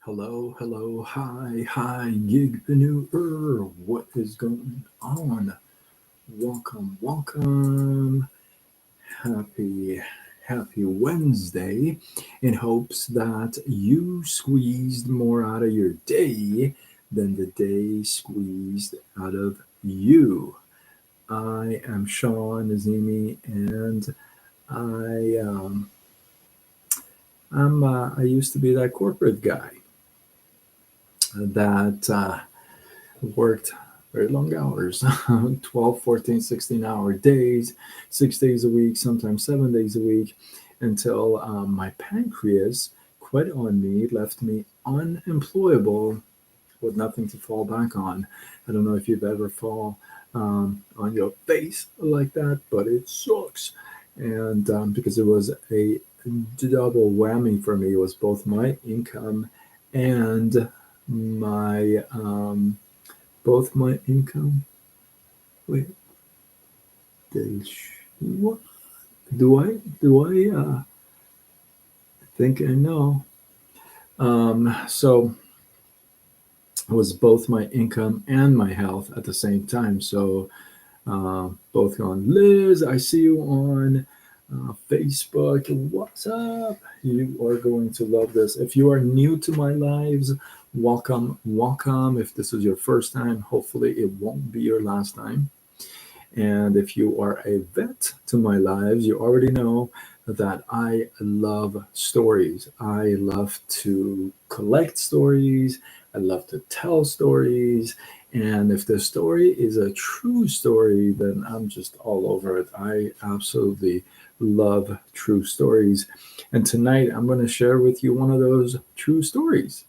Hello, hello, hi, gigpreneur. What is going on? Welcome. Happy Wednesday. In hopes that you squeezed more out of your day than the day squeezed out of you. I am Sean Azimi, and I I used to be that corporate guy that worked very long hours 12, 14, 16-hour days, 6 days a week, sometimes 7 days a week, until my pancreas quit on me, left me unemployable with nothing to fall back on. I don't know if you've ever fall on your face like that, but it sucks. And because it was a double whammy for me, it was both my income and my both my income. Wait, what do I think I know? So it was both my income and my health at the same time. So both on Liz, I see you on Facebook. What's up? You are going to love this. If you are new to my lives, welcome. If this is your first time, hopefully it won't be your last time. And if you are a vet to my lives, you already know that I love stories. I love to collect stories. I love to tell stories. And if the story is a true story, then I'm just all over it. I absolutely love true stories. And tonight I'm going to share with you one of those true stories.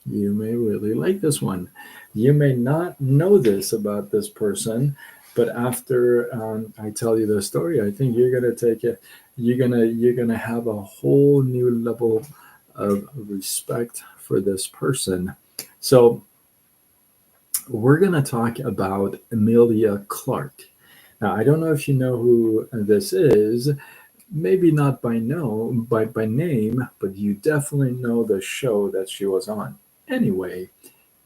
You may really like this one. You may not know this about this person, but after I tell you the story, I think you're gonna take it. You're gonna have a whole new level of respect for this person. So we're gonna talk about Emilia Clarke. Now I don't know if you know who this is. Maybe not by name, but you definitely know the show that she was on. Anyway,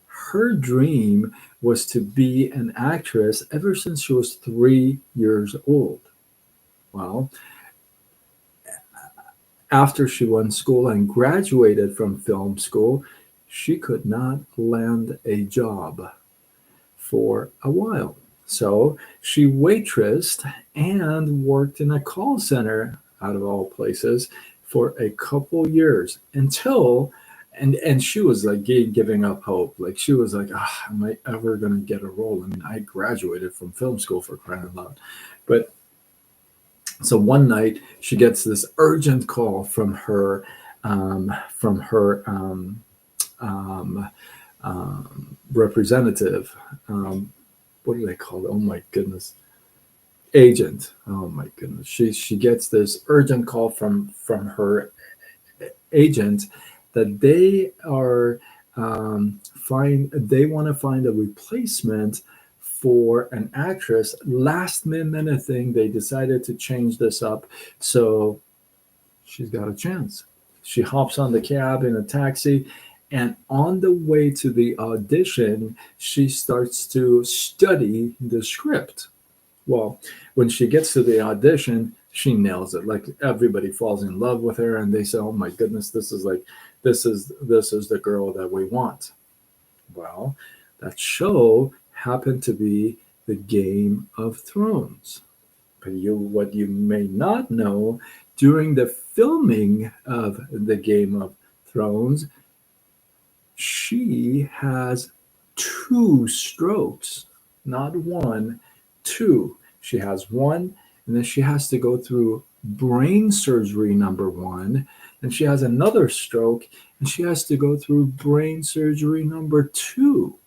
her dream was to be an actress ever since she was 3 years old. Well, after she went school and graduated from film school, she could not land a job for a while. So she waitressed and worked in a call center, out of all places, for a couple years until and she was like giving up hope. Like she was like, am I ever gonna get a role? I mean, I graduated from film school, for crying out loud. But so one night she gets this urgent call from her um, representative. What do they call it? Oh my goodness, agent. Oh my goodness, she gets this urgent call from her agent that they are find they want to find a replacement for an actress. Last minute thing, they decided to change this up, so she's got a chance. She hops on the cab in a taxi, and on the way to the audition, she starts to study the script. Well, when she gets to the audition, she nails it. Like everybody falls in love with her, and they say, "Oh my goodness, this is the girl that we want." Well, that show happened to be the Game of Thrones. But what you may not know, during the filming of the Game of Thrones, she has two strokes, not one, two. She has one, and then she has to go through brain surgery number one, and she has another stroke, and she has to go through brain surgery number two.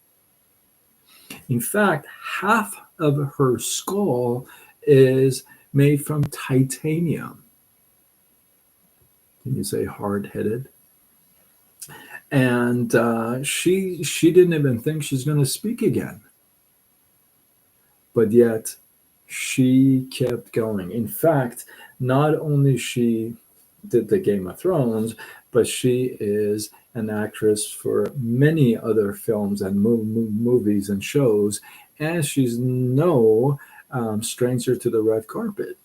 In fact, half of her skull is made from titanium. Can you say hard headed? And she didn't even think she's going to speak again, but yet she kept going. In fact, not only did the Game of Thrones, but she is an actress for many other films and movies and shows, and she's no stranger to the red carpet.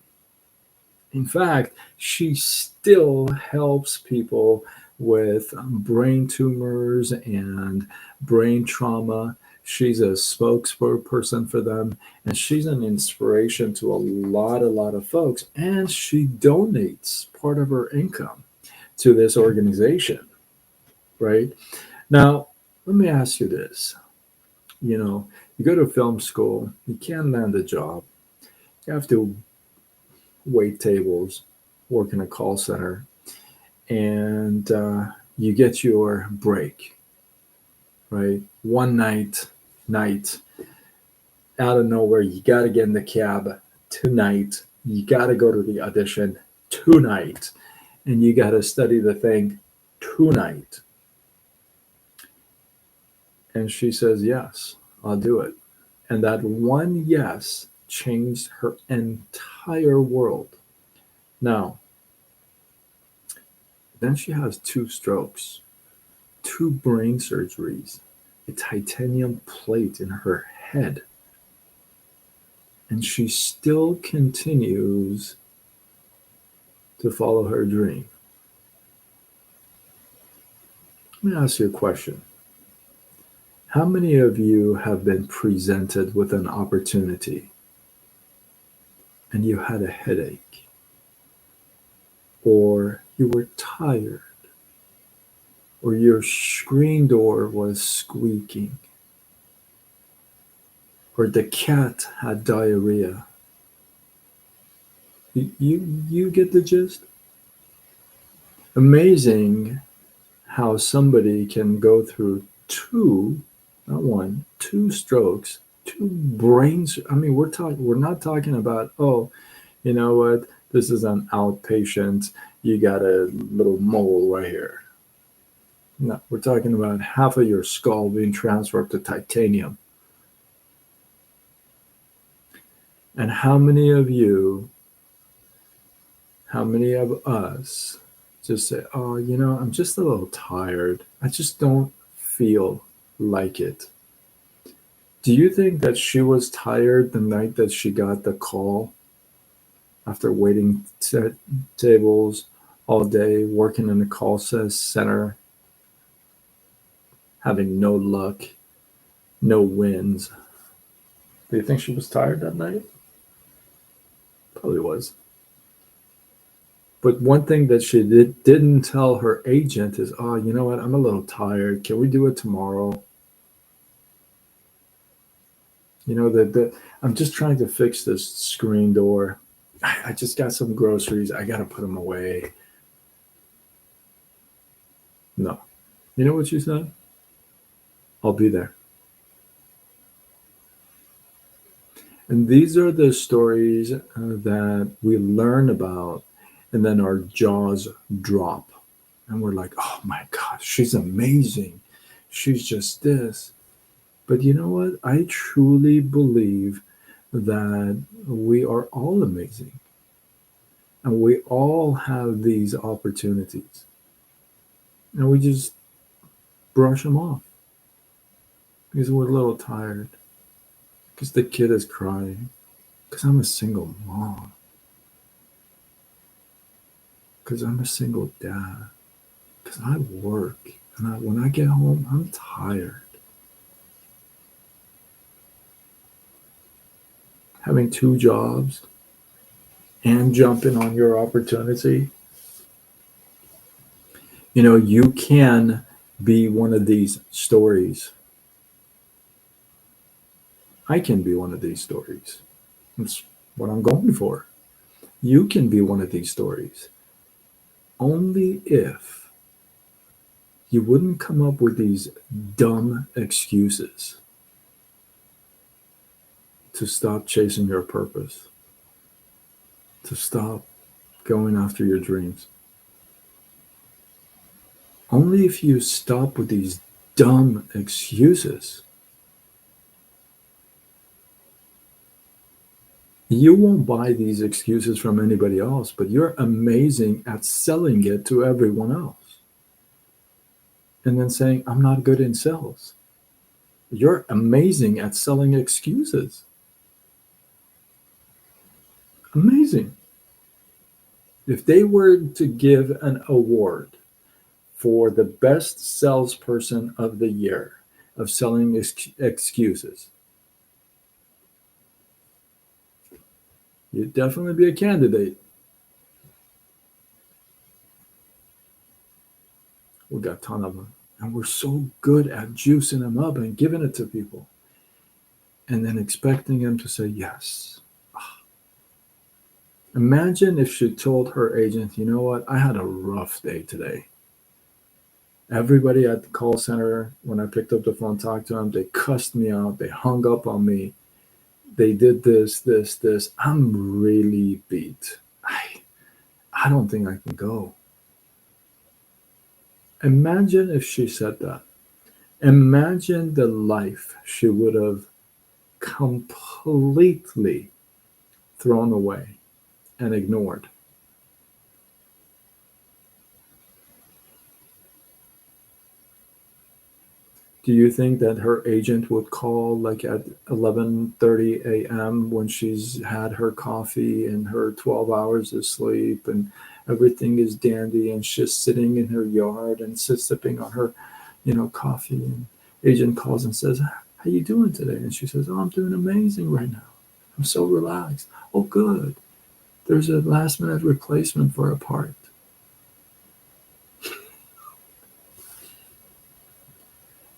In fact, she still helps people with brain tumors and brain trauma. She's a spokesperson for them, and she's an inspiration to a lot of folks. And she donates part of her income to this organization, right? Now, let me ask you this. You go to film school, you can't land a job, you have to wait tables, work in a call center, and you get your break, right? One night, out of nowhere, you got to get in the cab tonight. You got to go to the audition tonight, and you got to study the thing tonight. And she says, yes, I'll do it. And that one yes changed her entire world. Now, then she has two strokes, two brain surgeries, a titanium plate in her head, and she still continues to follow her dream. Let me ask you a question. How many of you have been presented with an opportunity and you had a headache, or you were tired, or your screen door was squeaking, or the cat had diarrhea? You get the gist? Amazing how somebody can go through two, not one, two strokes, two brains. I mean, we're not talking about, oh, you know what, this is an outpatient, you got a little mole right here. No, we're talking about half of your skull being transferred to titanium. And how many of us just say, oh, I'm just a little tired. I just don't feel like it. Do you think that she was tired the night that she got the call after waiting tables all day, working in a call center, having no luck, no wins? Do you think she was tired that night? Probably was. But one thing that she didn't tell her agent is, oh, you know what? I'm a little tired. Can we do it tomorrow? I'm just trying to fix this screen door. I just got some groceries. I got to put them away. No. You know what she said? I'll be there. And these are the stories that we learn about, and then our jaws drop. And we're like, oh my God, she's amazing. She's just this. But you know what? I truly believe that we are all amazing. And we all have these opportunities. And we just brush them off because we're a little tired, because the kid is crying, because I'm a single mom, because I'm a single dad, because I work, and when I get home, I'm tired. Having two jobs and jumping on your opportunity, you can be one of these stories. I can be one of these stories. That's what I'm going for. You can be one of these stories. Only if you wouldn't come up with these dumb excuses to stop chasing your purpose, to stop going after your dreams. Only if you stop with these dumb excuses You won't buy these excuses from anybody else, but you're amazing at selling it to everyone else and then saying, I'm not good in sales. You're amazing at selling excuses. Amazing. If they were to give an award for the best salesperson of the year of selling excuses, you'd definitely be a candidate. We got a ton of them. And we're so good at juicing them up and giving it to people and then expecting them to say yes. Imagine if she told her agent, you know what, I had a rough day today. Everybody at the call center, when I picked up the phone, talked to them, they cussed me out. They hung up on me. They did this, this, this. I'm really beat. I don't think I can go. Imagine if she said that. Imagine the life she would have completely thrown away and ignored. Do you think that her agent would call like at 11:30 a.m. when she's had her coffee and her 12 hours of sleep and everything is dandy and she's sitting in her yard and sipping on her, coffee, and agent calls and says, "How you doing today?" And she says, "Oh, I'm doing amazing right now. I'm so relaxed." "Oh, good. There's a last minute replacement for a part."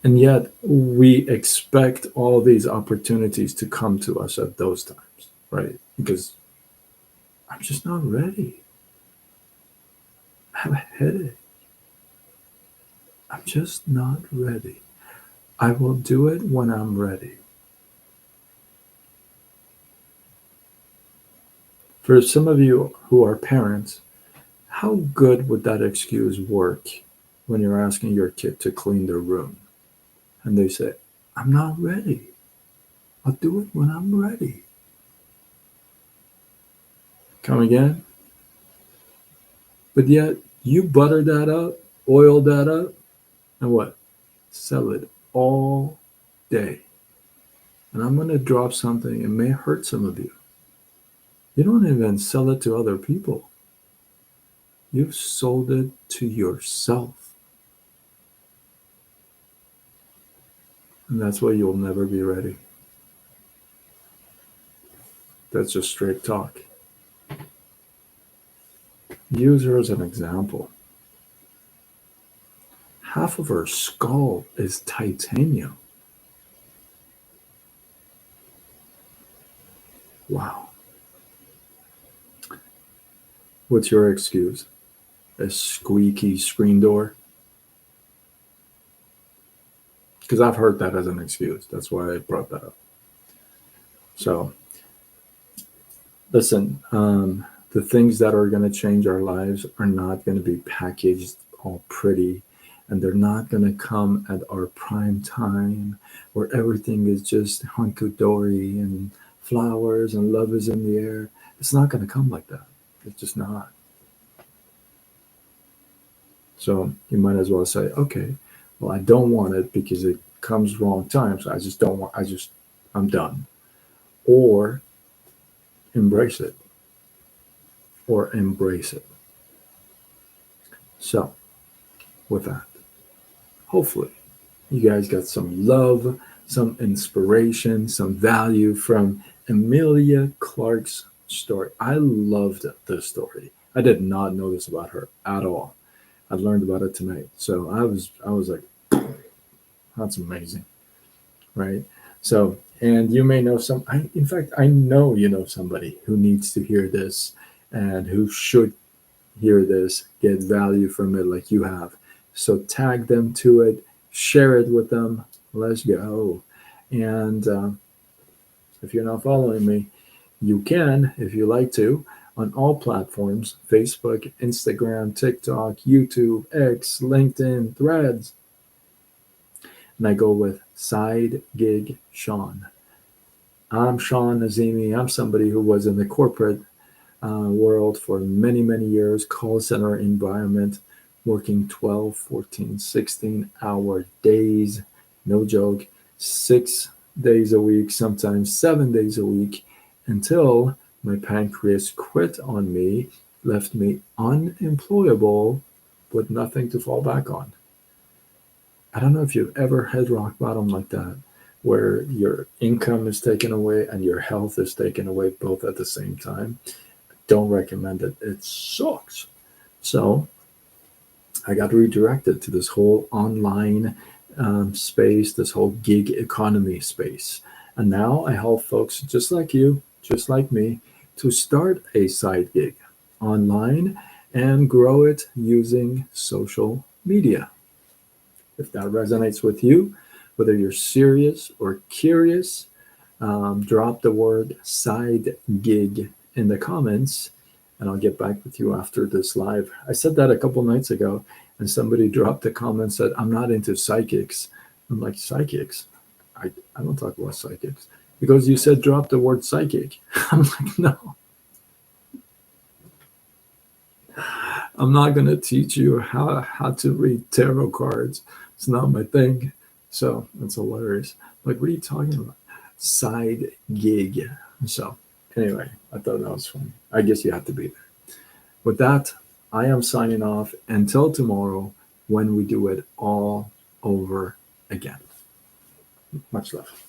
And yet we expect all these opportunities to come to us at those times, right? Because I'm just not ready. I have a headache. I'm just not ready. I will do it when I'm ready. For some of you who are parents, how good would that excuse work when you're asking your kid to clean their room and they say, I'm not ready. I'll do it when I'm ready. Come again? But yet you butter that up, oil that up, and what? Sell it all day. And I'm going to drop something. It may hurt some of you. You don't even sell it to other people. You've sold it to yourself. And that's why you'll never be ready. That's just straight talk. Use her as an example. Half of her skull is titanium. Wow. What's your excuse? A squeaky screen door? Because I've heard that as an excuse. That's why I brought that up. So, listen, the things that are going to change our lives are not going to be packaged all pretty, and they're not going to come at our prime time where everything is just hunky-dory and flowers and love is in the air. It's not going to come like that. It's just not. So you might as well say, okay, well, I don't want it because it comes wrong time. So I just don't want, I'm done. Or embrace it. Or embrace it. So with that, hopefully you guys got some love, some inspiration, some value from Emilia Clarke's story. I loved this story. I did not know this about her at all. I learned about it tonight. So I was like, that's amazing. Right? So, and you may know in fact, I know you know somebody who needs to hear this and who should hear this, get value from it like you have. So tag them to it, share it with them. Let's go. And if you're not following me, you can, if you like to, on all platforms: Facebook, Instagram, TikTok, YouTube, X, LinkedIn, Threads. And I go with Side Gig Sean. I'm Sean Nazimi. I'm somebody who was in the corporate world for many, many years, call center environment, working 12, 14, 16-hour days, no joke, 6 days a week, sometimes 7 days a week, until my pancreas quit on me, left me unemployable with nothing to fall back on. I don't know if you've ever had rock bottom like that, where your income is taken away and your health is taken away both at the same time. Don't recommend it. It sucks. So I got redirected to this whole online space, this whole gig economy space. And now I help folks just like you, just like me, to start a side gig online and grow it using social media. If that resonates with you, whether you're serious or curious, drop the word side gig in the comments and I'll get back with you after this live. I said that a couple nights ago and somebody dropped a comment said, I'm not into psychics. I'm like, psychics? I don't talk about psychics. Because you said drop the word psychic. I'm like, no, I'm not going to teach you how to read tarot cards. It's not my thing. So that's hilarious. Like, what are you talking about? Side gig. So anyway, I thought that was funny. I guess you have to be there. With that, I am signing off until tomorrow when we do it all over again. Much love.